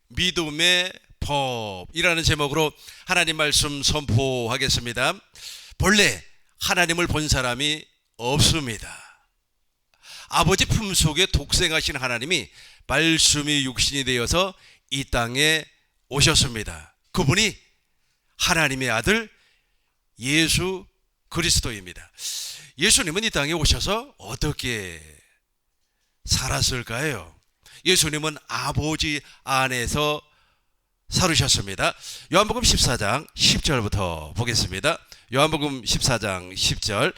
믿음의 법이라는 제목으로 하나님 말씀 선포하겠습니다. 본래 하나님을 본 사람이 없습니다. 아버지 품속에 독생하신 하나님이 말씀이 육신이 되어서 이 땅에 오셨습니다. 그분이 하나님의 아들 예수 그리스도입니다. 예수님은 이 땅에 오셔서 어떻게 살았을까요? 예수님은 아버지 안에서 살으셨습니다. 요한복음 14장 10절부터 보겠습니다. 요한복음 14장 10절.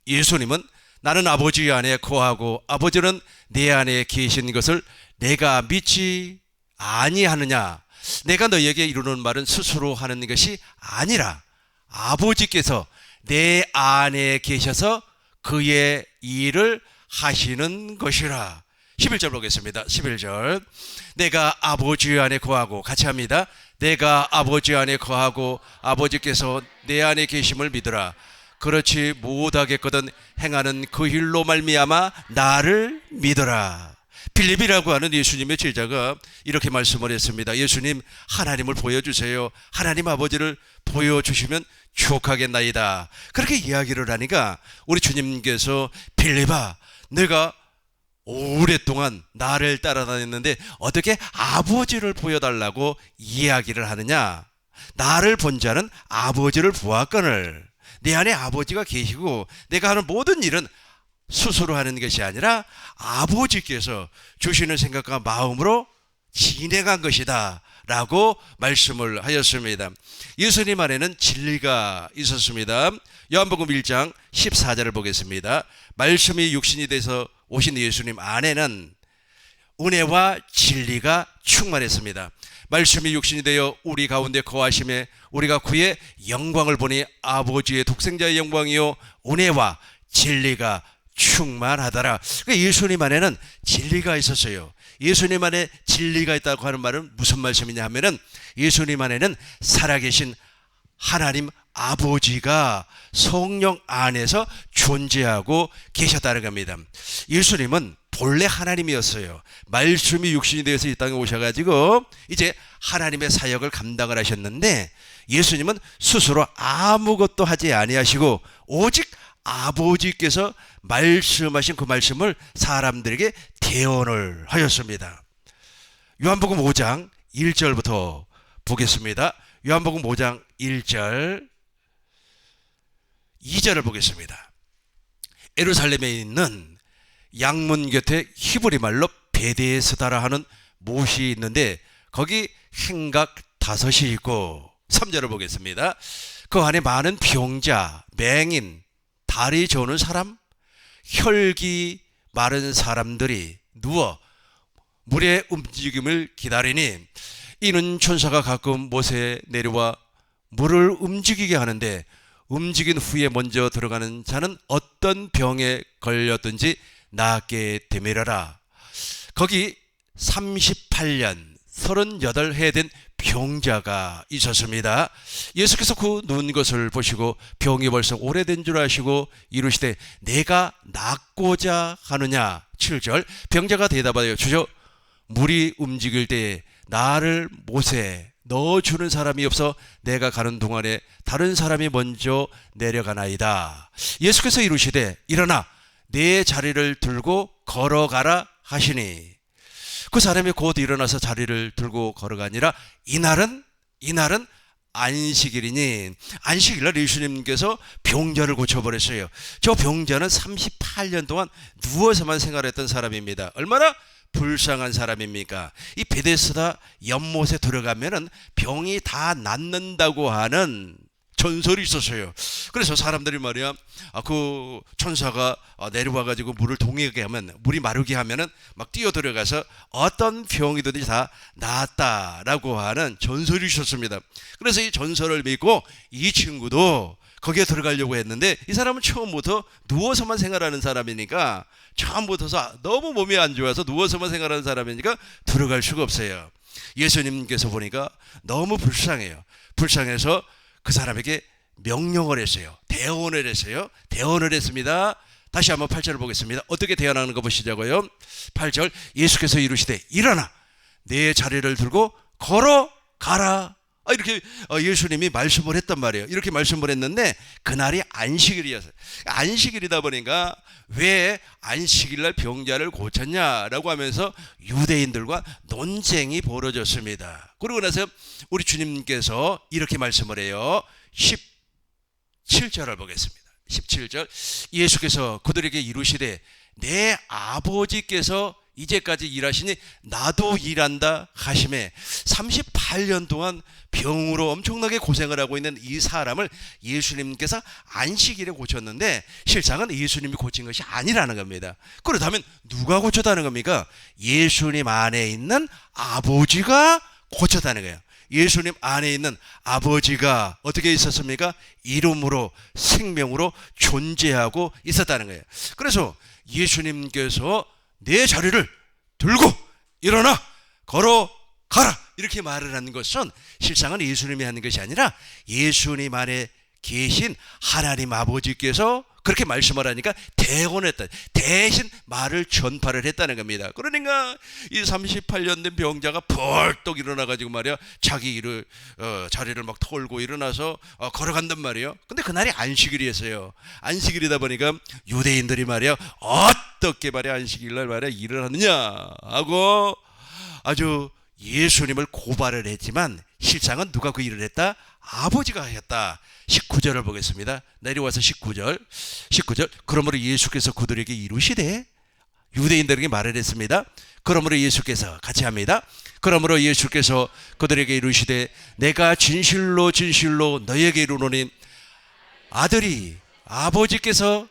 예수님은 나는 아버지 안에 거하고 아버지는 내 안에 계신 것을 내가 믿지 아니하느냐. 내가 너희에게 이루는 말은 스스로 하는 것이 아니라 아버지께서 내 안에 계셔서 그의 일을 하시는 것이라. 11절 보겠습니다. 11절. 내가 아버지 안에 거하고, 같이 합니다. 내가 아버지 안에 거하고 아버지께서 내 안에 계심을 믿으라. 그렇지 못하겠거든 행하는 그 일로 말미암아 나를 믿어라. 빌립이라고 하는 예수님의 제자가 이렇게 말씀을 했습니다. 예수님, 하나님을 보여주세요. 하나님 아버지를 보여주시면 축하겠나이다. 그렇게 이야기를 하니까 우리 주님께서 빌립아, 내가 오랫동안 나를 따라다녔는데 어떻게 아버지를 보여달라고 이야기를 하느냐. 나를 본 자는 아버지를 보았거늘. 내 안에 아버지가 계시고 내가 하는 모든 일은 스스로 하는 것이 아니라 아버지께서 주시는 생각과 마음으로 진행한 것이다 라고 말씀을 하였습니다. 예수님 안에는 진리가 있었습니다. 요한복음 1장 14절을 보겠습니다. 말씀이 육신이 돼서 오신 예수님 안에는 은혜와 진리가 충만했습니다. 말씀이 육신이 되어 우리 가운데 거하심에 우리가 그의 영광을 보니 아버지의 독생자의 영광이요 은혜와 진리가 충만하더라. 그러니까 예수님 안에는 진리가 있었어요. 예수님 안에 진리가 있다고 하는 말은 무슨 말씀이냐 하면은 예수님 안에는 살아계신 하나님 아버지가 성령 안에서 존재하고 계셨다는 겁니다. 예수님은 본래 하나님이었어요. 말씀이 육신이 되어서 이 땅에 오셔가지고 이제 하나님의 사역을 감당을 하셨는데 예수님은 스스로 아무것도 하지 아니하시고 오직 아버지께서 말씀하신 그 말씀을 사람들에게 대언을 하였습니다. 요한복음 5장 1절부터 보겠습니다. 요한복음 5장 1절 2절을 보겠습니다. 예루살렘에 있는 양문 곁에 히브리 말로 베데스다라 하는 못이 있는데 거기 행각 5이 있고 3절을 보겠습니다. 그 안에 많은 병자, 맹인, 다리 저는 사람, 혈기 마른 사람들이 누워 물의 움직임을 기다리니 이는 천사가 가끔 못에 내려와 물을 움직이게 하는데 움직인 후에 먼저 들어가는 자는 어떤 병에 걸렸든지 낫게 되밀어라. 거기 38년 38해 된 병자가 있었습니다. 예수께서 그 누운 것을 보시고 병이 벌써 오래된 줄 아시고 이르시되 내가 낫고자 하느냐. 7절. 병자가 대답하여 주저 물이 움직일 때에 나를 못에 넣어주는 사람이 없어 내가 가는 동안에 다른 사람이 먼저 내려가나이다. 예수께서 이르시되 일어나 내 자리를 들고 걸어가라 하시니 그 사람이 곧 일어나서 자리를 들고 걸어가니라. 이날은 안식일이니 안식일날 예수님께서 병자를 고쳐버렸어요. 저 병자는 38년 동안 누워서만 생활했던 사람입니다. 얼마나 불쌍한 사람입니까? 이 베데스다 연못에 들어가면은 병이 다 낫는다고 하는 전설이 있었어요. 그래서 사람들이 말이야, 그 천사가 내려와가지고 물을 동하게 하면, 물이 마르게 하면은 막 뛰어 들어가서 어떤 병이든지 다 낫다라고 하는 전설이 있었습니다. 그래서 이 전설을 믿고 이 친구도 거기에 들어가려고 했는데 이 사람은 처음부터 누워서만 생활하는 사람이니까 처음부터 너무 몸이 안 좋아서 누워서만 생활하는 사람이니까 들어갈 수가 없어요. 예수님께서 보니까 너무 불쌍해요. 불쌍해서 그 사람에게 명령을 했어요. 대언을 했어요. 대언을 했습니다. 다시 한번 8절을 보겠습니다. 어떻게 대언하는 거 보시자고요. 8절. 예수께서 이르시되 일어나 내 자리를 들고 걸어가라. 이렇게 예수님이 말씀을 했단 말이에요. 이렇게 말씀을 했는데 그날이 안식일이었어요. 안식일이다 보니까 왜 안식일날 병자를 고쳤냐라고 하면서 유대인들과 논쟁이 벌어졌습니다. 그러고 나서 우리 주님께서 이렇게 말씀을 해요. 17절을 보겠습니다. 17절, 예수께서 그들에게 이르시되 내 아버지께서 이제까지 일하시니 나도 일한다 하시매 38년 동안 병으로 엄청나게 고생을 하고 있는 이 사람을 예수님께서 안식일에 고쳤는데 실상은 예수님이 고친 것이 아니라는 겁니다. 그렇다면 누가 고쳤다는 겁니까? 예수님 안에 있는 아버지가 고쳤다는 거예요. 예수님 안에 있는 아버지가 어떻게 있었습니까? 이름으로 생명으로 존재하고 있었다는 거예요. 그래서 예수님께서 내 자리를 들고 일어나 걸어가라 이렇게 말을 하는 것은 실상은 예수님이 하는 것이 아니라 예수님 안에 계신 하나님 아버지께서 그렇게 말씀을 하니까 대언했다. 대신 말을 전파를 했다는 겁니다. 그러니까 이 38년 된 병자가 벌떡 일어나가지고 말이야 자기 자리를 막 털고 일어나서 걸어간단 말이에요. 근데 그날이 안식일이었어요. 안식일이다 보니까 유대인들이 말이야 어떻게 말이야 안식일날 말이야 일을 하느냐 하고 아주 예수님을 고발을 했지만 실상은 누가 그 일을 했다? 아버지가 하셨다. 19절을 보겠습니다. 내려와서 19절 그러므로 예수께서 그들에게 이르시되 유대인들에게 말을 했습니다. 그러므로 예수께서 같이 합니다. 그러므로 예수께서 그들에게 이르시되 내가 진실로 진실로 너희에게 이르노니 아들이 아버지께서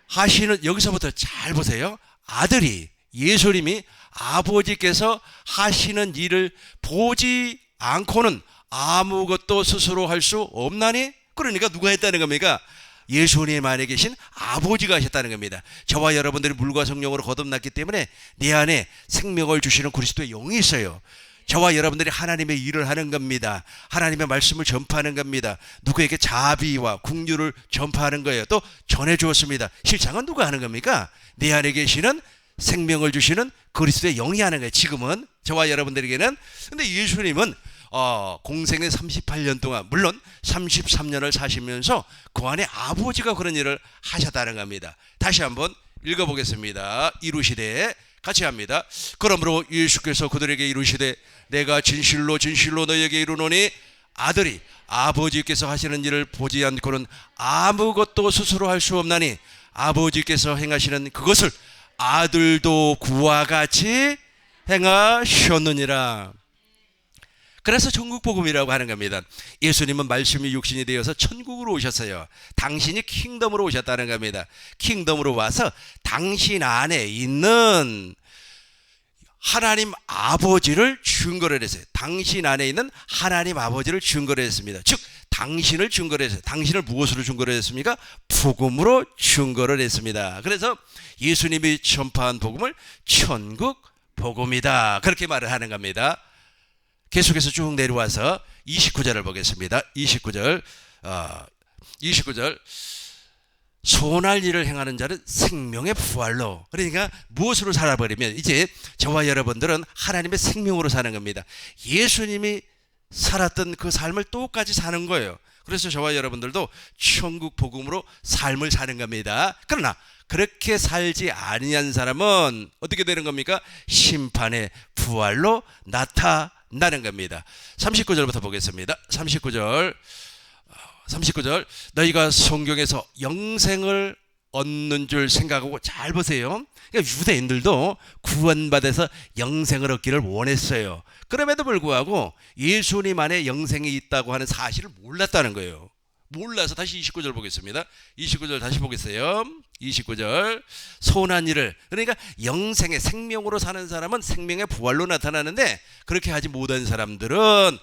하시는 여기서부터 잘 보세요. 아들이 예수님이 아버지께서 하시는 일을 보지 않고는 아무것도 스스로 할 수 없나니? 그러니까 누가 했다는 겁니까? 예수님 안에 계신 아버지가 하셨다는 겁니다. 저와 여러분들이 물과 성령으로 거듭났기 때문에 내 안에 생명을 주시는 그리스도의 영이 있어요. 저와 여러분들이 하나님의 일을 하는 겁니다. 하나님의 말씀을 전파하는 겁니다. 누구에게 자비와 긍휼을 전파하는 거예요. 또 전해주었습니다. 실상은 누가 하는 겁니까? 내 안에 계시는 생명을 주시는 그리스도의 영이 하는 거예요. 지금은 저와 여러분들에게는. 근데 예수님은 공생의 38년 동안 물론 33년을 사시면서 그 안에 아버지가 그런 일을 하셨다는 겁니다. 다시 한번 읽어보겠습니다. 이르시되 같이 합니다. 그러므로 예수께서 그들에게 이르시되 내가 진실로 진실로 너희에게 이르노니 아들이 아버지께서 하시는 일을 보지 않고는 아무것도 스스로 할 수 없나니 아버지께서 행하시는 그것을 아들도 그와 같이 행하셨느니라. 그래서 천국복음이라고 하는 겁니다. 예수님은 말씀이 육신이 되어서 천국으로 오셨어요. 당신이 킹덤으로 오셨다는 겁니다. 킹덤으로 와서 당신 안에 있는 하나님 아버지를 증거를 했어요. 당신 안에 있는 하나님 아버지를 증거를 했습니다. 즉 당신을 증거를 했어요. 당신을 무엇으로 증거를 했습니까? 복음으로 증거를 했습니다. 그래서 예수님이 전파한 복음을 천국 복음이다 그렇게 말을 하는 겁니다. 계속해서 쭉 내려와서 29절을 보겠습니다. 29절 선할 일을 행하는 자는 생명의 부활로. 그러니까 무엇으로 살아버리면 이제 저와 여러분들은 하나님의 생명으로 사는 겁니다. 예수님이 살았던 그 삶을 똑같이 사는 거예요. 그래서 저와 여러분들도 천국 복음으로 삶을 사는 겁니다. 그러나 그렇게 살지 아니한 사람은 어떻게 되는 겁니까? 심판의 부활로 나타나는 겁니다. 39절부터 보겠습니다. 39절 너희가 성경에서 영생을 얻는 줄 생각하고 잘 보세요. 그러니까 유대인들도 구원받아서 영생을 얻기를 원했어요. 그럼에도 불구하고 예수님 안에 영생이 있다고 하는 사실을 몰랐다는 거예요. 몰라서 다시 29절 보겠습니다. 29절 다시 보겠어요. 29절 선한 일을, 그러니까 영생의 생명으로 사는 사람은 생명의 부활로 나타나는데 그렇게 하지 못한 사람들은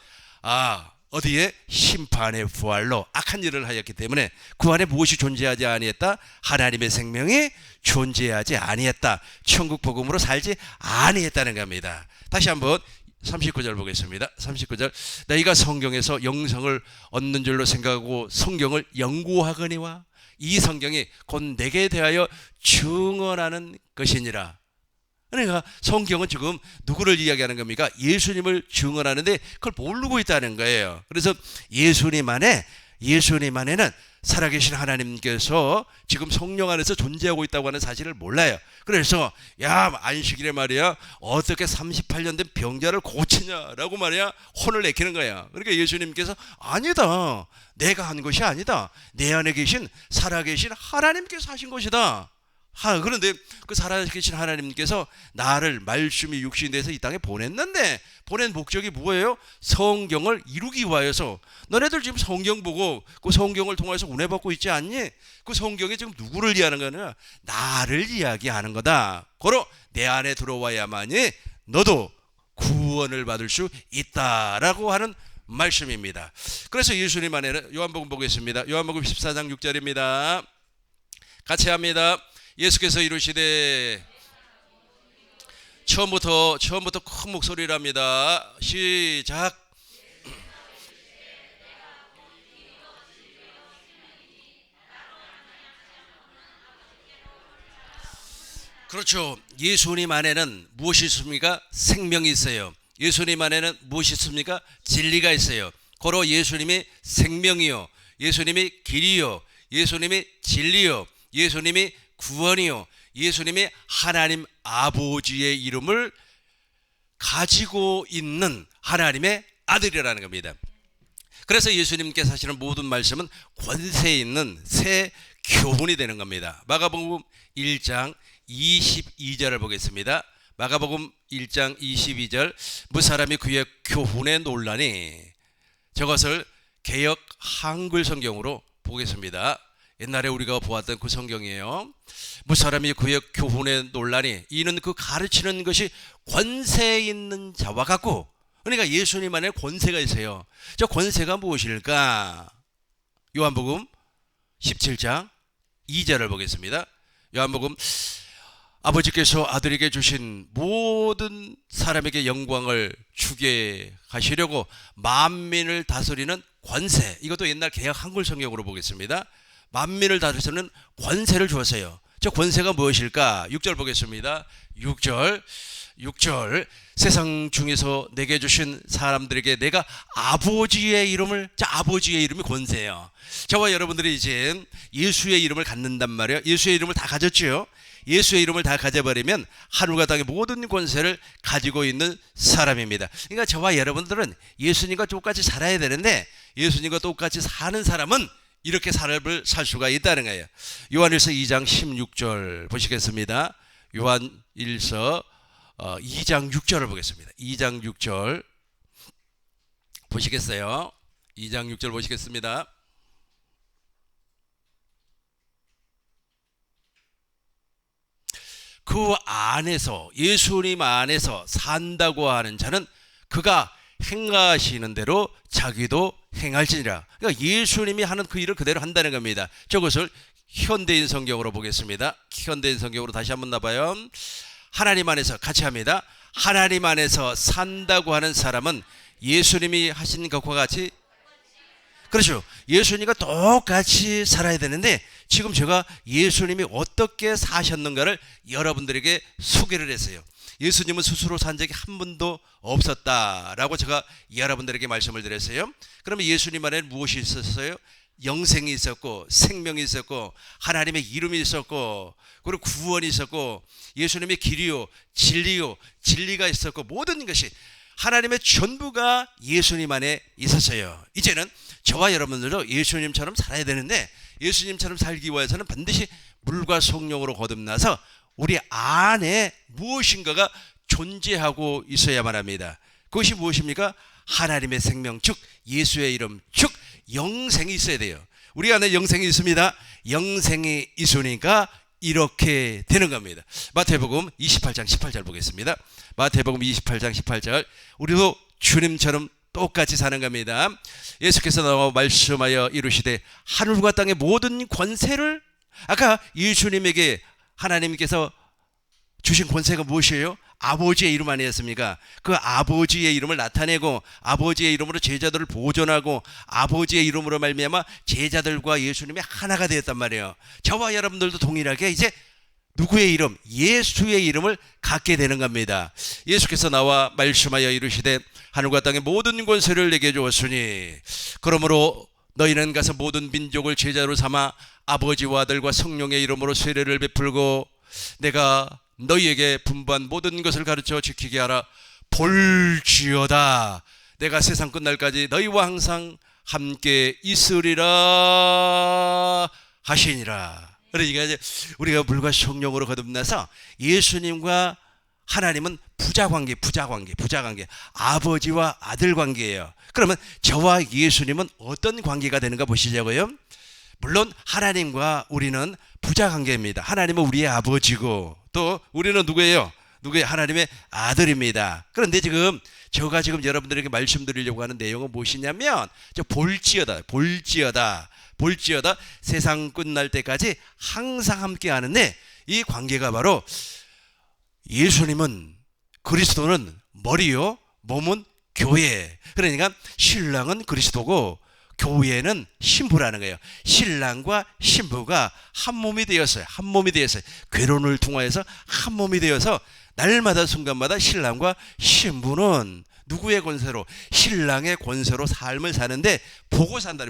어디에? 심판의 부활로 악한 일을 하였기 때문에 그 안에 무엇이 존재하지 아니했다? 하나님의 생명이 존재하지 아니했다. 천국 복음으로 살지 아니했다는 겁니다. 다시 한번 39절 보겠습니다. 39절 너희가 성경에서 영생을 얻는 줄로 생각하고 성경을 연구하거니와 이 성경이 곧 내게 대하여 증언하는 것이니라. 그러니까 성경은 지금 누구를 이야기하는 겁니까? 예수님을 증언하는데 그걸 모르고 있다는 거예요. 그래서 예수님 안에는 살아계신 하나님께서 지금 성령 안에서 존재하고 있다고 하는 사실을 몰라요. 그래서 야, 안식일에 말이야 어떻게 38년 된 병자를 고치냐라고 말이야 혼을 내키는 거야. 그러니까 예수님께서 아니다, 내가 한 것이 아니다, 내 안에 계신 살아계신 하나님께서 하신 것이다. 그런데 그 살아계신 하나님께서 나를 말씀이 육신이 돼서 이 땅에 보냈는데 보낸 목적이 뭐예요? 성경을 이루기 위하여서. 너네들 지금 성경 보고 그 성경을 통해서 은혜 받고 있지 않니? 그 성경이 지금 누구를 이야기하는 거냐? 나를 이야기하는 거다. 고로 내 안에 들어와야만이 너도 구원을 받을 수 있다라고 하는 말씀입니다. 그래서 예수님 안에는 요한복음 보겠습니다. 요한복음 14장 6절입니다. 같이 합니다. 예수께서 이르시되 처음부터 큰 목소리로 합니다. 시작. 그렇죠. 예수님 안에는 무엇이 있습니까? 생명이 있어요. 예수님 안에는 무엇이 있습니까? 진리가 있어요. 고로 예수님이 생명이요, 예수님이 길이요, 예수님이 진리요, 예수님이 구원이요, 예수님이 하나님 아버지의 이름을 가지고 있는 하나님의 아들이라는 겁니다. 그래서 예수님께서 하시는 모든 말씀은 권세 있는 새 교훈이 되는 겁니다. 마가복음 1장 22절을 보겠습니다. 마가복음 1장 22절. 무사람이 그의 교훈에 놀라니. 저것을 개역 한글 성경으로 보겠습니다. 옛날에 우리가 보았던 그 성경이에요. 무사람이 그의 교훈에 놀라니, 이는 그 가르치는 것이 권세 있는 자와 같고. 그러니까 예수님 안에 권세가 있어요. 저 권세가 무엇일까? 요한복음 17장 2절을 보겠습니다. 요한복음, 아버지께서 아들에게 주신 모든 사람에게 영광을 주게 하시려고 만민을 다스리는 권세. 이것도 옛날 개역 한글 성경으로 보겠습니다. 만민을 다스리는 권세를 주었어요. 저 권세가 무엇일까? 6절 보겠습니다. 6절. 세상 중에서 내게 주신 사람들에게 내가 아버지의 이름을, 자, 아버지의 이름이 권세예요. 저와 여러분들이 이제 예수의 이름을 갖는단 말이에요. 예수의 이름을 다 가졌죠. 예수의 이름을 다 가져버리면 하늘과 땅의 모든 권세를 가지고 있는 사람입니다. 그러니까 저와 여러분들은 예수님과 똑같이 살아야 되는데, 예수님과 똑같이 사는 사람은 이렇게 삶을 살 수가 있다는 거예요. 요한일서 2장 16절 보시겠습니다. 요한일서 2장 6절을 보겠습니다. 2장 6절 보시겠어요? 2장 6절 보시겠습니다. 그 안에서, 예수님 안에서 산다고 하는 자는 그가 행하시는 대로 자기도 행할지니라. 그러니까 예수님이 하는 그 일을 그대로 한다는 겁니다. 저것을 현대인 성경으로 보겠습니다. 현대인 성경으로 다시 한번 나봐요. 하나님 안에서, 같이 합니다. 하나님 안에서 산다고 하는 사람은 예수님이 하신 것과 같이, 그렇죠, 예수님과 똑같이 살아야 되는데, 지금 제가 예수님이 어떻게 사셨는가를 여러분들에게 소개를 했어요. 예수님은 스스로 산 적이 한 번도 없었다라고 제가 여러분들에게 말씀을 드렸어요. 그러면 예수님 안에 무엇이 있었어요? 영생이 있었고, 생명이 있었고, 하나님의 이름이 있었고, 그리고 구원이 있었고, 예수님의 길이요, 진리요, 진리가 있었고, 모든 것이 하나님의 전부가 예수님 안에 있었어요. 이제는 저와 여러분들도 예수님처럼 살아야 되는데, 예수님처럼 살기 위해서는 반드시 물과 성령으로 거듭나서 우리 안에 무엇인가가 존재하고 있어야만 합니다. 그것이 무엇입니까? 하나님의 생명, 즉 예수의 이름, 즉 영생이 있어야 돼요. 우리 안에 영생이 있습니다. 영생이 있으니까 이렇게 되는 겁니다. 마태복음 28장 18절 보겠습니다. 마태복음 28장 18절. 우리도 주님처럼 똑같이 사는 겁니다. 예수께서 나와 말씀하여 이르시되 하늘과 땅의 모든 권세를, 아까 예수님에게 하나님께서 주신 권세가 무엇이에요? 아버지의 이름 아니었습니까? 그 아버지의 이름을 나타내고, 아버지의 이름으로 제자들을 보존하고, 아버지의 이름으로 말미암아 제자들과 예수님이 하나가 되었단 말이에요. 저와 여러분들도 동일하게 이제 누구의 이름? 예수의 이름을 갖게 되는 겁니다. 예수께서 나와 말씀하여 이르시되 하늘과 땅의 모든 권세를 내게 주었으니 그러므로 너희는 가서 모든 민족을 제자로 삼아 아버지와 아들과 성령의 이름으로 세례를 베풀고 내가 너희에게 분부한 모든 것을 가르쳐 지키게 하라. 볼지어다 내가 세상 끝날까지 너희와 항상 함께 있으리라 하시니라. 그러니까 이제 우리가 물과 성령으로 거듭나서 예수님과 하나님은 부자관계, 아버지와 아들 관계예요. 그러면 저와 예수님은 어떤 관계가 되는가 보시자고요. 물론 하나님과 우리는 부자관계입니다. 하나님은 우리의 아버지고 또 우리는 누구예요? 하나님의 아들입니다. 그런데 제가 지금 여러분들에게 말씀드리려고 하는 내용은 무엇이냐면 볼지어다 세상 끝날 때까지 항상 함께 하는데 이 관계가 바로 예수님은 그리스도는 머리요 몸은 교회. 그러니까 신랑은 그리스도고 교회는 신부라는 거예요. 신랑과 신부가 한 몸이 되었어요. 괴론을 통하여서 한 몸이 되어서 날마다 순간마다 신랑과 신부는 누구의 권세로? 신랑의 권세로 삶을 사는데 보고 산다.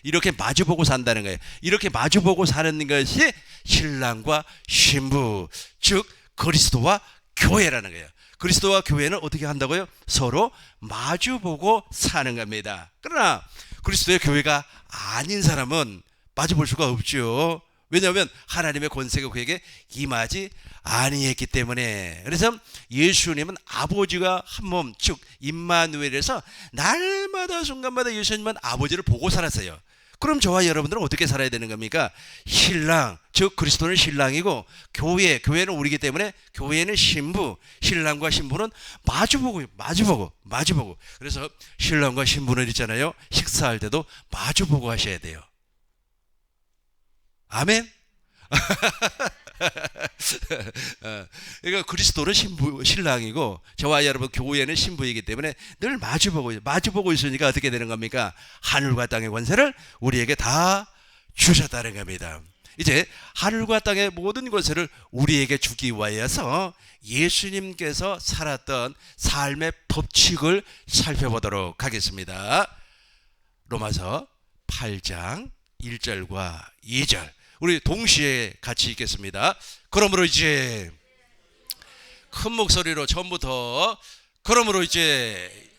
이렇게 마주보고 산다는 거예요. 이렇게 마주보고 사는 것이 신랑과 신부, 즉 그리스도와 교회라는 거예요. 그리스도와 교회는 어떻게 한다고요? 서로 마주보고 사는 겁니다. 그러나 그리스도의 교회가 아닌 사람은 마주볼 수가 없죠. 왜냐하면 하나님의 권세가 그에게 임하지 아니했기 때문에. 그래서 예수님은 아버지가 한 몸, 즉 임마누엘에서 날마다 순간마다 예수님은 아버지를 보고 살았어요. 그럼 저와 여러분들은 어떻게 살아야 되는 겁니까? 신랑, 즉 그리스도는 신랑이고 교회는 우리이기 때문에 교회는 신부, 신랑과 신부는 마주보고. 그래서 신랑과 신부는 있잖아요, 식사할 때도 마주보고 하셔야 돼요. 아멘. 그러니까 그리스도는 신랑이고 저와 여러분 교회는 신부이기 때문에 늘 마주보고 있으니까 어떻게 되는 겁니까? 하늘과 땅의 권세를 우리에게 다 주셨다는 겁니다. 이제 하늘과 땅의 모든 권세를 우리에게 주기 위하여서 예수님께서 살았던 삶의 법칙을 살펴보도록 하겠습니다. 로마서 8장 1절과 2절 우리 동시에 같이 읽겠습니다. 그러므로 이제 큰 목소리로 처음부터 그러므로 이제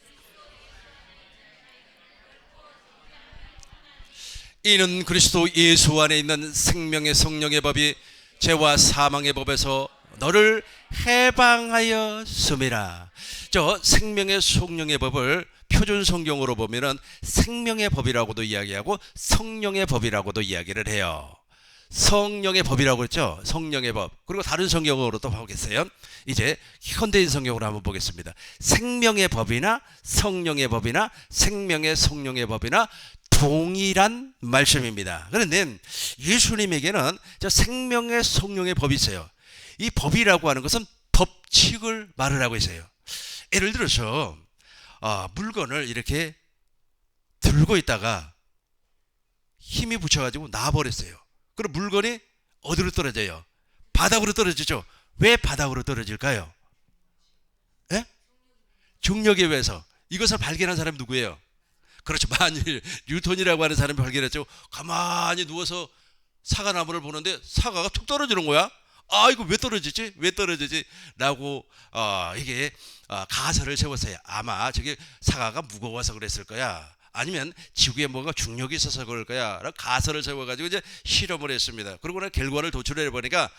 이는 그리스도 예수 안에 있는 생명의 성령의 법이 죄와 사망의 법에서 너를 해방하였음이라. 저 생명의 성령의 법을 표준 성경으로 보면은 생명의 법이라고도 이야기하고 성령의 법이라고도 이야기를 해요. 성령의 법이라고 했죠. 성령의 법. 그리고 다른 성경으로 또 보겠어요. 이제 현대인 성경으로 한번 보겠습니다. 생명의 법이나 성령의 법이나 생명의 성령의 법이나 동일한 말씀입니다. 그런데 예수님에게는 저 생명의 성령의 법이 있어요. 이 법이라고 하는 것은 법칙을 말을 하고 있어요. 예를 들어서 물건을 이렇게 들고 있다가 힘이 붙여가지고 놔버렸어요. 그럼 물건이 어디로 떨어져요? 바닥으로 떨어지죠. 왜 바닥으로 떨어질까요? 예? 중력에 의해서. 이것을 발견한 사람이 누구예요? 그렇죠. 만일 뉴턴이라고 하는 사람이 발견했죠. 가만히 누워서 사과나무를 보는데 사과가 툭 떨어지는 거야. 이거 왜 떨어지지? 라고 이게 가설을 세웠어요. 아마 저게 사과가 무거워서 그랬을 거야. 아니면 지구에 뭔가 중력이 있어서 그럴 거야. 라고 가설을 세워가지고 이제 실험을 했습니다. 그러고 난 결과를 도출해 보니까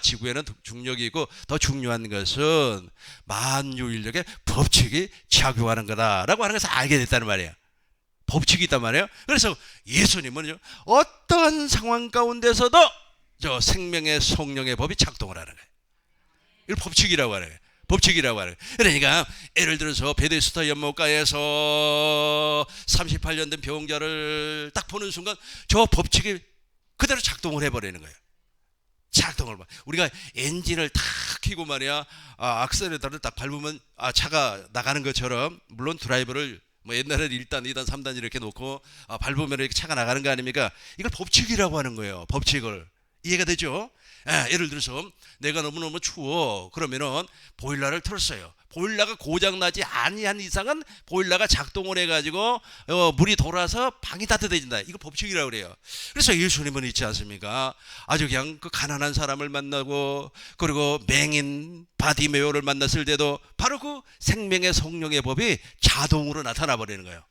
지구에는 중력이 있고 더 중요한 것은 만유인력의 법칙이 작용하는 거다라고 하는 것을 알게 됐다는 말이에요. 법칙이 있단 말이에요. 그래서 예수님은 어떠한 상황 가운데서도 저 생명의 성령의 법이 작동을 하는 거예요. 이걸 법칙이라고 하는 거예요. 그러니까 예를 들어서 베데스다 연못가에서 38년 된 병자를 딱 보는 순간 저 법칙이 그대로 작동을 해버리는 거예요. 우리가 엔진을 탁 켜고 말이야, 악셀레터를 딱 밟으면 차가 나가는 것처럼, 물론 드라이버를 옛날에는 1단, 2단, 3단 이렇게 놓고 밟으면 이렇게 차가 나가는 거 아닙니까? 이걸 법칙이라고 하는 거예요. 법칙을. 이해가 되죠? 예를 들어서 내가 너무너무 추워. 그러면은 보일러를 틀었어요. 보일러가 고장나지 아니한 이상은 보일러가 작동을 해가지고 물이 돌아서 방이 따뜻해진다. 이거 법칙이라고 그래요. 그래서 예수님은 있지 않습니까? 아주 그냥 그 가난한 사람을 만나고 그리고 맹인 바디메오를 만났을 때도 바로 그 생명의 성령의 법이 자동으로 나타나 버리는 거예요.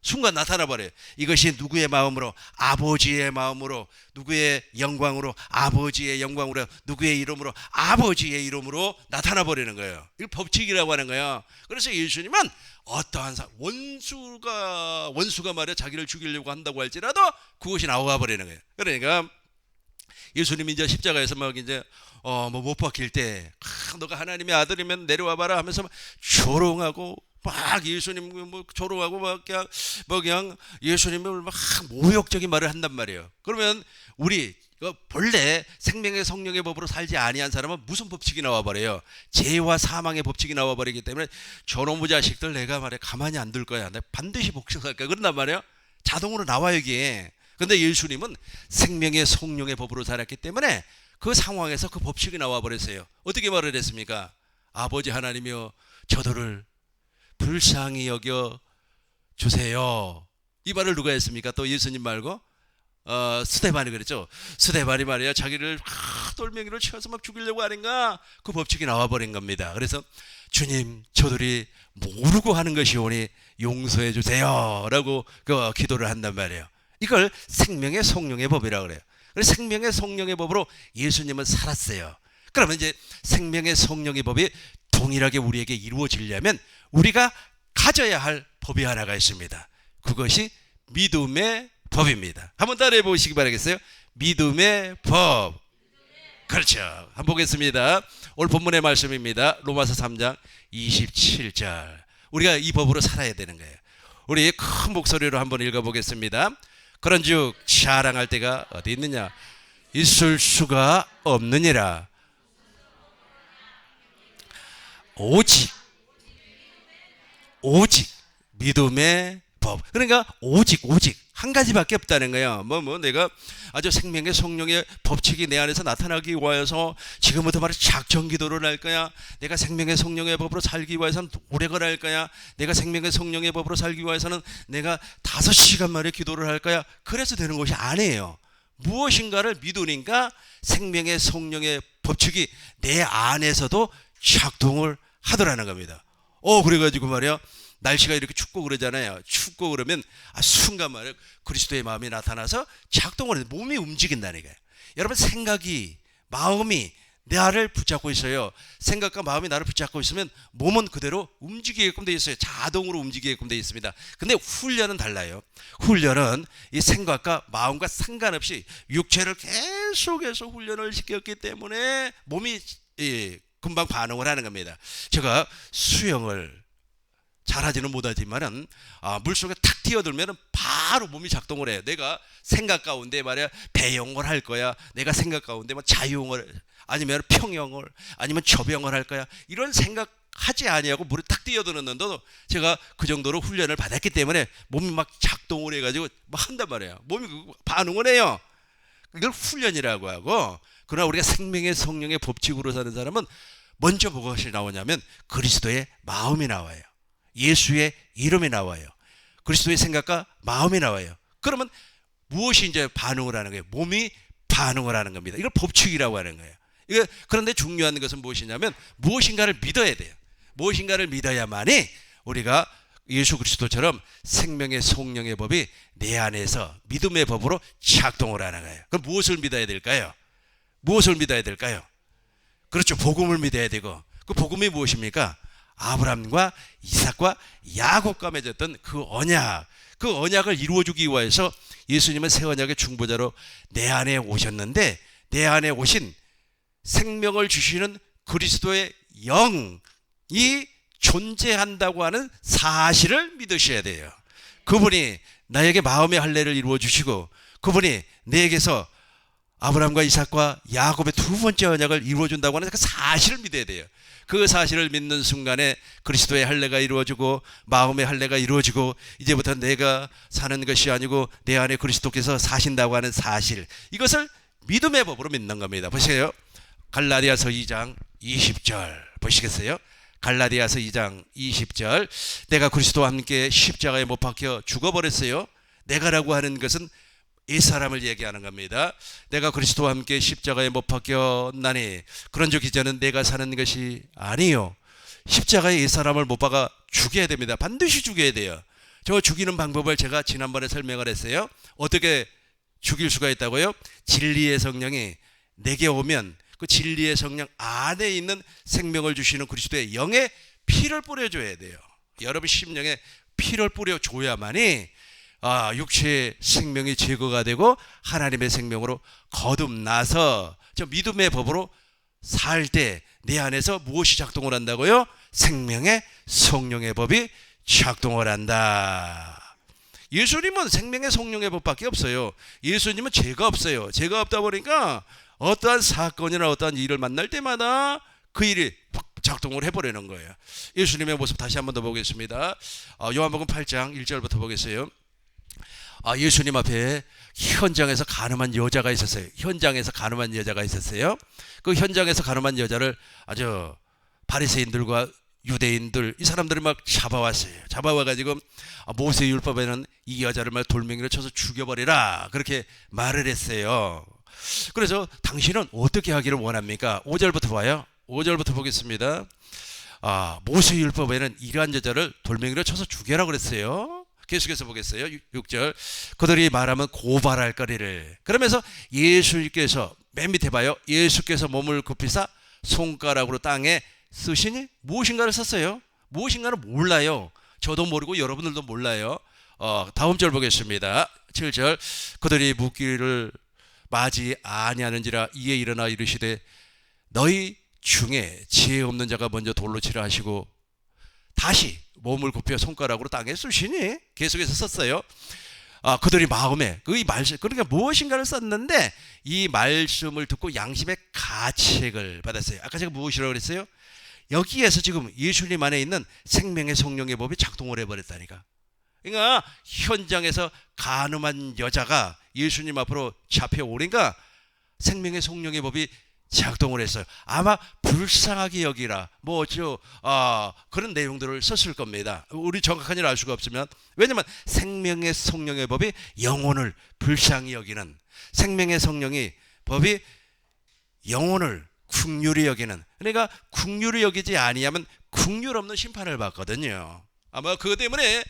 순간 나타나 버려요. 이것이 누구의 마음으로? 아버지의 마음으로. 누구의 영광으로? 아버지의 영광으로. 누구의 이름으로? 아버지의 이름으로 나타나 버리는 거예요. 이걸 법칙이라고 하는 거예요. 그래서 예수님은 어떠한 원수가 말이야 자기를 죽이려고 한다고 할지라도 그것이 나와 버리는 거예요. 그러니까 예수님이 이제 십자가에서 막 이제 못 박힐 때 너가 하나님의 아들이면 내려와 봐라 하면서 막 조롱하고 막 예수님 조롱하고 막 그냥 예수님을 막 모욕적인 말을 한단 말이에요. 그러면 우리 본래 생명의 성령의 법으로 살지 아니한 사람은 무슨 법칙이 나와버려요? 죄와 사망의 법칙이 나와버리기 때문에 저놈의 자식들 내가 말해 가만히 안 둘 거야. 내가 반드시 복수할 거야. 그런단 말이에요. 자동으로 나와 여기에. 근데 예수님은 생명의 성령의 법으로 살았기 때문에 그 상황에서 그 법칙이 나와버렸어요. 어떻게 말을 했습니까? 아버지 하나님이여 저들을 불쌍히 여겨 주세요. 이 말을 누가 했습니까? 또 예수님 말고 스데반이 그랬죠. 스데반이 말이야 자기를 돌멩이로 쳐서 막 죽이려고 하는가 그 법칙이 나와버린 겁니다. 그래서 주님 저들이 모르고 하는 것이오니 용서해 주세요 라고 기도를 한단 말이에요. 이걸 생명의 성령의 법이라고 그래요. 그래서 생명의 성령의 법으로 예수님은 살았어요. 그러면 이제 생명의 성령의 법이 동일하게 우리에게 이루어지려면 우리가 가져야 할 법이 하나가 있습니다. 그것이 믿음의 법입니다. 한번 따라해 보시기 바라겠어요. 믿음의 법. 그렇죠. 한번 보겠습니다. 오늘 본문의 말씀입니다. 로마서 3장 27절. 우리가 이 법으로 살아야 되는 거예요. 우리 큰 목소리로 한번 읽어보겠습니다. 그런즉 자랑할 때가 어디 있느냐? 있을 수가 없느니라. 오직 믿음의 법. 그러니까 오직 한 가지밖에 없다는 거예요. 내가 아주 생명의 성령의 법칙이 내 안에서 나타나기 위해서 지금부터 말해 작정 기도를 할 거야. 내가 생명의 성령의 법으로 살기 위해서는 오래걸 할 거야. 내가 생명의 성령의 법으로 살기 위해서는 내가 5시간 만에 기도를 할 거야. 그래서 되는 것이 아니에요. 무엇인가를 믿으니까 생명의 성령의 법칙이 내 안에서도 작동을 하더라는 겁니다. 그래가지고 말이야 날씨가 이렇게 춥고 그러잖아요. 춥고 그러면 순간 말이야 그리스도의 마음이 나타나서 작동을 해요. 몸이 움직인다는 거예요. 여러분 생각이 마음이 나를 붙잡고 있어요. 생각과 마음이 나를 붙잡고 있으면 몸은 그대로 움직이게끔 되어 있어요. 자동으로 움직이게끔 되어 있습니다. 근데 훈련은 달라요. 훈련은 이 생각과 마음과 상관없이 육체를 계속해서 훈련을 시켰기 때문에 몸이 금방 반응을 하는 겁니다. 제가 수영을 잘하지는 못하지만은 물속에 탁 뛰어들면 바로 몸이 작동을 해요. 내가 생각 가운데 말이야 배영을 할 거야. 내가 생각 가운데 자유형을 아니면 평형을 아니면 접영을 할 거야. 이런 생각하지 아니하고 물에 탁 뛰어드는데도 제가 그 정도로 훈련을 받았기 때문에 몸이 막 작동을 해가지고 막 한단 말이에요. 몸이 반응을 해요. 이걸 훈련이라고 하고, 그러나 우리가 생명의 성령의 법칙으로 사는 사람은 먼저 무엇이 나오냐면 그리스도의 마음이 나와요. 예수의 이름이 나와요. 그리스도의 생각과 마음이 나와요. 그러면 무엇이 이제 반응을 하는 거예요? 몸이 반응을 하는 겁니다. 이걸 법칙이라고 하는 거예요. 그런데 중요한 것은 무엇이냐면 무엇인가를 믿어야 돼요. 무엇인가를 믿어야만이 우리가 예수 그리스도처럼 생명의 성령의 법이 내 안에서 믿음의 법으로 작동을 하는 거예요. 그럼 무엇을 믿어야 될까요? 무엇을 믿어야 될까요? 그렇죠. 복음을 믿어야 되고, 그 복음이 무엇입니까? 아브라함과 이삭과 야곱과 맺었던 그 언약, 그 언약을 이루어주기 위해서 예수님은 새 언약의 중보자로 내 안에 오셨는데, 내 안에 오신 생명을 주시는 그리스도의 영이 존재한다고 하는 사실을 믿으셔야 돼요. 그분이 나에게 마음의 할례를 이루어 주시고, 그분이 내게서 아브라함과 이삭과 야곱의 두 번째 언약을 이루어 준다고 하는 그 사실을 믿어야 돼요. 그 사실을 믿는 순간에 그리스도의 할례가 이루어지고 마음의 할례가 이루어지고, 이제부터 내가 사는 것이 아니고 내 안에 그리스도께서 사신다고 하는 사실, 이것을 믿음의 법으로 믿는 겁니다. 보세요. 갈라디아서 2장 20절 보시겠어요? 갈라디아서 2장 20절 내가 그리스도와 함께 십자가에 못 박혀 죽어버렸어요. 내가라고 하는 것은 옛사람을 얘기하는 겁니다. 내가 그리스도와 함께 십자가에 못 박혔나니 그런즉 이제는 내가 사는 것이 아니요 십자가에 옛사람을 못 박아 죽여야 됩니다. 반드시 죽여야 돼요. 저 죽이는 방법을 제가 지난번에 설명을 했어요. 어떻게 죽일 수가 있다고요? 진리의 성령이 내게 오면 그 진리의 성령 안에 있는 생명을 주시는 그리스도의 영의 피를 뿌려줘야 돼요. 여러분 심령에 피를 뿌려줘야만이 육체의 생명이 제거가 되고 하나님의 생명으로 거듭나서 저 믿음의 법으로 살 때 내 안에서 무엇이 작동을 한다고요? 생명의 성령의 법이 작동을 한다. 예수님은 생명의 성령의 법밖에 없어요. 예수님은 죄가 없어요. 죄가 없다 보니까 어떠한 사건이나 어떠한 일을 만날 때마다 그 일이 작동을 해버리는 거예요. 예수님의 모습 다시 한 번 더 보겠습니다. 요한복음 8장 1절부터 보겠어요. 예수님 앞에 현장에서 가늠한 여자가 있었어요. 현장에서 가늠한 여자가 있었어요. 그 현장에서 가늠한 여자를 아주 바리새인들과 유대인들 이 사람들이 막 잡아왔어요. 잡아와가지고 모세 율법에는 이 여자를 막 돌멩이로 쳐서 죽여버리라 그렇게 말을 했어요. 그래서 당신은 어떻게 하기를 원합니까? 5절부터 봐요. 5절부터 보겠습니다. 모세 율법에는 이러한 여자를 돌멩이로 쳐서 죽여라 그랬어요. 계속해서 보겠어요. 6절 그들이 말하면 고발할 거리를 그러면서 예수께서 맨 밑에 봐요. 예수께서 몸을 굽히사 손가락으로 땅에 쓰시니 무엇인가를 썼어요. 무엇인가는 몰라요. 저도 모르고 여러분들도 몰라요. 다음 절 보겠습니다. 7절 그들이 묻기를 마지 아니하는지라 이에 일어나 이르시되 너희 중에 지혜 없는 자가 먼저 돌로 치라 하시고 다시 몸을 굽혀 손가락으로 땅에 쑤시니 계속해서 썼어요. 그들이 마음에 이 말씀 그러니까 무엇인가를 썼는데 이 말씀을 듣고 양심의 가책을 받았어요. 아까 제가 무엇이라고 그랬어요? 여기에서 지금 예수님 안에 있는 생명의 성령의 법이 작동을 해버렸다니까. 그러니까 현장에서 가늠한 여자가 예수님 앞으로 잡혀오니까 생명의 성령의 법이 작동을 했어요. 아마 불쌍하게 여기라 그런 내용들을 썼을 겁니다. 우리 정확한 일 알 수가 없으면 왜냐하면 생명의 성령의 법이 영혼을 불쌍히 여기는 생명의 성령이 법이 영혼을 긍휼히 여기는 그러니까 긍휼히 여기지 아니하면 긍휼 없는 심판을 받거든요. 아마 그것 때문에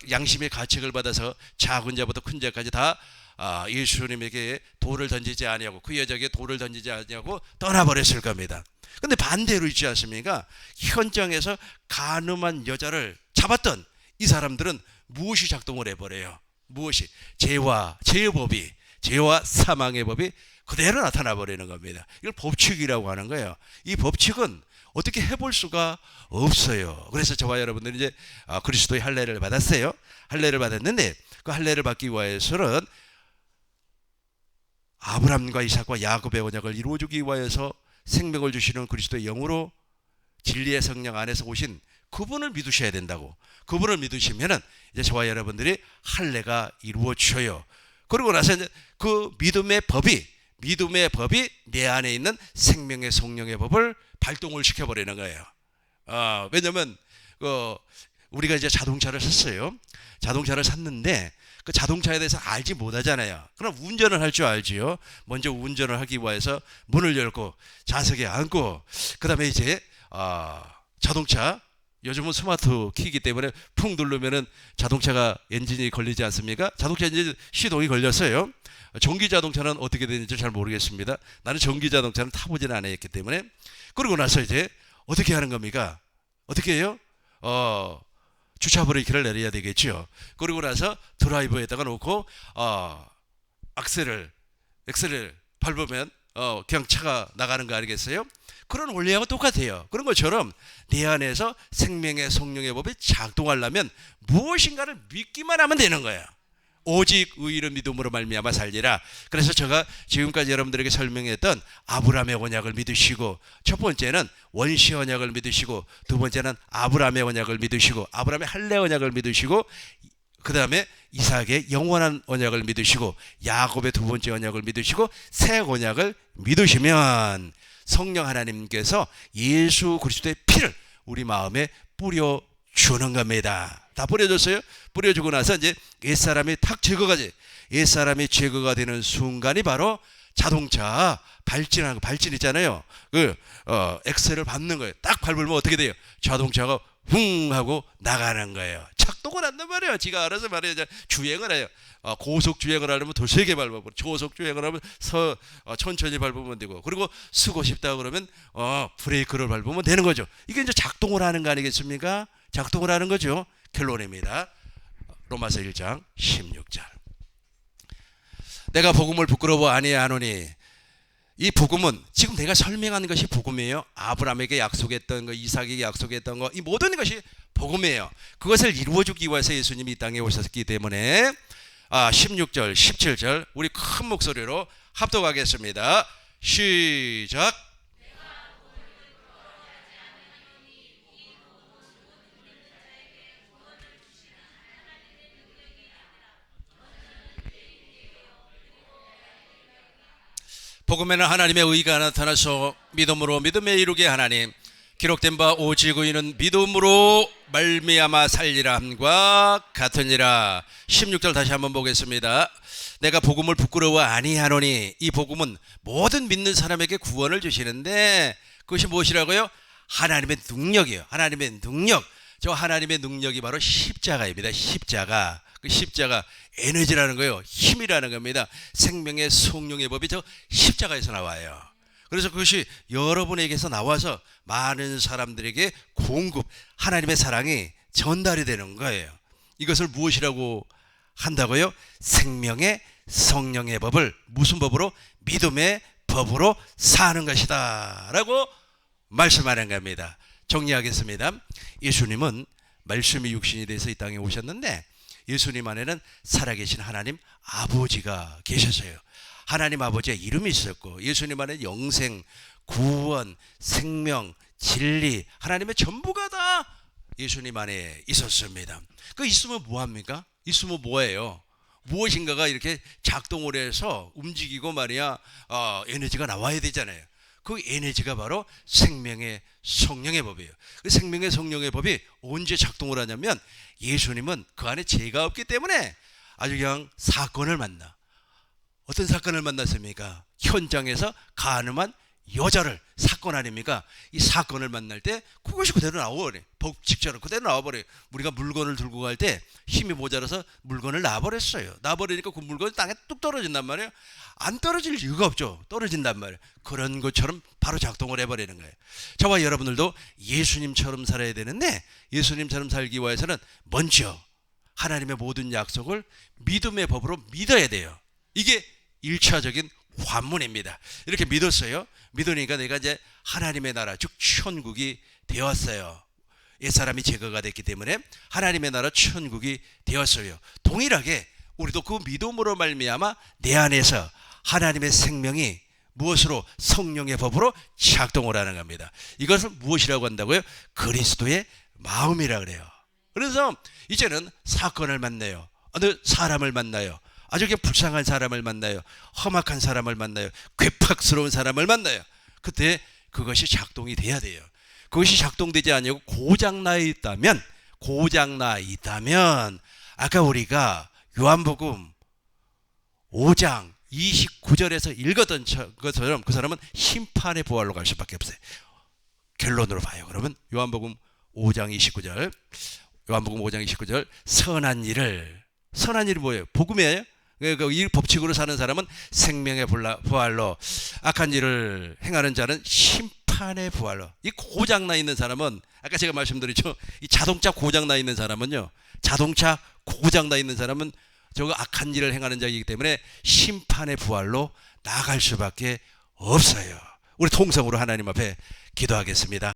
양심의 가책을 받아서 작은 자부터 큰 자까지 다 예수님에게 돌을 던지지 아니하고 그 여자에게 돌을 던지지 아니하고 떠나버렸을 겁니다. 근데 반대로 있지 않습니까? 현장에서 가늠한 여자를 잡았던 이 사람들은 무엇이 작동을 해버려요? 무엇이? 죄와 죄의 법이 죄와 사망의 법이 그대로 나타나 버리는 겁니다. 이걸 법칙이라고 하는 거예요. 이 법칙은 어떻게 해볼 수가 없어요. 그래서 저와 여러분들이 이제 그리스도의 할례를 받았어요. 할례를 받았는데 그 할례를 받기 위해서는 아브라함과 이삭과 야곱의 언약을 이루어주기 위해서 생명을 주시는 그리스도의 영으로 진리의 성령 안에서 오신 그분을 믿으셔야 된다고. 그분을 믿으시면은 이제 저와 여러분들이 할례가 이루어져요. 그러고 나서 이제 그 믿음의 법이 내 안에 있는 생명의 성령의 법을 발동을 시켜버리는 거예요. 왜냐하면 우리가 이제 자동차를 샀어요. 자동차를 샀는데 그 자동차에 대해서 알지 못하잖아요. 그럼 운전을 할 줄 알지요. 먼저 운전을 하기 위해서 문을 열고 좌석에 앉고 그 다음에 이제 자동차 요즘은 스마트 키이기 때문에 푹 누르면은 자동차가 엔진이 걸리지 않습니까? 자동차 엔진 시동이 걸렸어요. 전기 자동차는 어떻게 되는지 잘 모르겠습니다. 나는 전기 자동차는 타보지는 않았기 때문에. 그러고 나서 이제 어떻게 하는 겁니까? 어떻게 해요? 주차 브레이크를 내려야 되겠죠. 그러고 나서 드라이버에다가 놓고 엑셀을 밟으면 그냥 차가 나가는 거 아니겠어요? 그런 원리하고 똑같아요. 그런 것처럼 내 안에서 생명의 성령의 법이 작동하려면 무엇인가를 믿기만 하면 되는 거예요. 오직 의를 믿음으로 말미암아 살리라. 그래서 제가 지금까지 여러분들에게 설명했던 아브라함의 언약을 믿으시고, 첫 번째는 원시 언약을 믿으시고, 두 번째는 아브라함의 언약을 믿으시고, 아브라함의 할례 언약을 믿으시고, 그 다음에 이삭의 영원한 언약을 믿으시고 야곱의 두 번째 언약을 믿으시고 새 언약을 믿으시면 성령 하나님께서 예수 그리스도의 피를 우리 마음에 뿌려주는 겁니다. 다 뿌려줬어요. 뿌려주고 나서 이제 옛사람이 탁 제거가지. 옛사람이 제거가 되는 순간이 바로 자동차 발진하는 거, 발진 있잖아요. 엑셀을 밟는 거예요. 딱 밟으면 어떻게 돼요? 자동차가 훙 하고 나가는 거예요. 작동을 한단 말이에요. 지가 알아서 말이에요. 주행을 해요. 고속 주행을 하려면 더 세게 밟아버려. 저속 주행을 하면 천천히 밟으면 되고, 그리고 쓰고 싶다 그러면 브레이크를 밟으면 되는 거죠. 이게 이제 작동을 하는 거 아니겠습니까? 작동을 하는 거죠. 결론입니다. 로마서 1장 16절. 내가 복음을 부끄러워 아니하노니. 이 복음은 지금 내가 설명한 것이 복음이에요. 아브라함에게 약속했던 거, 이삭에게 약속했던 거, 이 모든 것이 복음이에요. 그것을 이루어주기 위해서 예수님이 이 땅에 오셨기 때문에 16절, 17절 우리 큰 목소리로 합독하겠습니다. 시작. 복음에는 하나님의 의가 나타나서 믿음으로 믿음에 이르게 하나님, 기록된 바 오직 의인은 믿음으로 말미암아 살리라 함과 같으니라. 16절 다시 한번 보겠습니다. 내가 복음을 부끄러워 아니하노니. 이 복음은 모든 믿는 사람에게 구원을 주시는데 그것이 무엇이라고요? 하나님의 능력이에요. 하나님의 능력. 저 하나님의 능력이 바로 십자가입니다. 십자가. 그 십자가 에너지라는 거예요. 힘이라는 겁니다. 생명의 성령의 법이 저 십자가에서 나와요. 그래서 그것이 여러분에게서 나와서 많은 사람들에게 공급, 하나님의 사랑이 전달이 되는 거예요. 이것을 무엇이라고 한다고요? 생명의 성령의 법을 무슨 법으로? 믿음의 법으로 사는 것이다 라고 말씀하는 겁니다. 정리하겠습니다. 예수님은 말씀이 육신이 돼서 이 땅에 오셨는데 예수님 안에는 살아계신 하나님 아버지가 계셨어요. 하나님 아버지의 이름이 있었고 예수님 안에 영생, 구원, 생명, 진리, 하나님의 전부가 다 예수님 안에 있었습니다. 그 있으면 뭐합니까? 있으면 뭐예요? 무엇인가가 이렇게 작동을 해서 움직이고 말이야 에너지가 나와야 되잖아요. 그 에너지가 바로 생명의 성령의 법이에요. 그 생명의 성령의 법이 언제 작동을 하냐면 예수님은 그 안에 죄가 없기 때문에 아주 그냥 사건을 만나. 어떤 사건을 만났습니까? 현장에서 가늠한 여자를, 사건 아닙니까? 이 사건을 만날 때 그것이 그대로 나와버려. 법칙처럼 그대로 나와버려요. 우리가 물건을 들고 갈 때 힘이 모자라서 물건을 놔버렸어요. 놔버리니까 그 물건이 땅에 뚝 떨어진단 말이에요. 안 떨어질 이유가 없죠. 떨어진단 말이에요. 그런 것처럼 바로 작동을 해버리는 거예요. 저와 여러분들도 예수님처럼 살아야 되는데 예수님처럼 살기 위해서는 먼저 하나님의 모든 약속을 믿음의 법으로 믿어야 돼요. 이게 1차적인 관문입니다. 이렇게 믿었어요. 믿으니까 내가 이제 하나님의 나라, 즉 천국이 되었어요. 옛사람이 제거가 됐기 때문에 하나님의 나라 천국이 되었어요. 동일하게 우리도 그 믿음으로 말미암아 내 안에서 하나님의 생명이 무엇으로? 성령의 법으로 작동을 하는 겁니다. 이것을 무엇이라고 한다고요? 그리스도의 마음이라 그래요. 그래서 이제는 사건을 만나요. 어느 사람을 만나요. 아주 불쌍한 사람을 만나요. 험악한 사람을 만나요. 괴팍스러운 사람을 만나요. 그때 그것이 작동이 돼야 돼요. 그것이 작동되지 않냐고 고장나 있다면 아까 우리가 요한복음 5장 29절에서 읽었던 것처럼 그 사람은 심판의 부활로 갈 수밖에 없어요. 결론으로 봐요. 그러면 요한복음 5장 29절 선한 일이 뭐예요? 복음이에요. 이 법칙으로 사는 사람은 생명의 부활로, 악한 일을 행하는 자는 심판의 부활로. 이 고장나 있는 사람은 아까 제가 말씀드렸죠. 이 자동차 고장나 있는 사람은요. 저거 악한 일을 행하는 자이기 때문에 심판의 부활로 나갈 수밖에 없어요. 우리 통성으로 하나님 앞에 기도하겠습니다.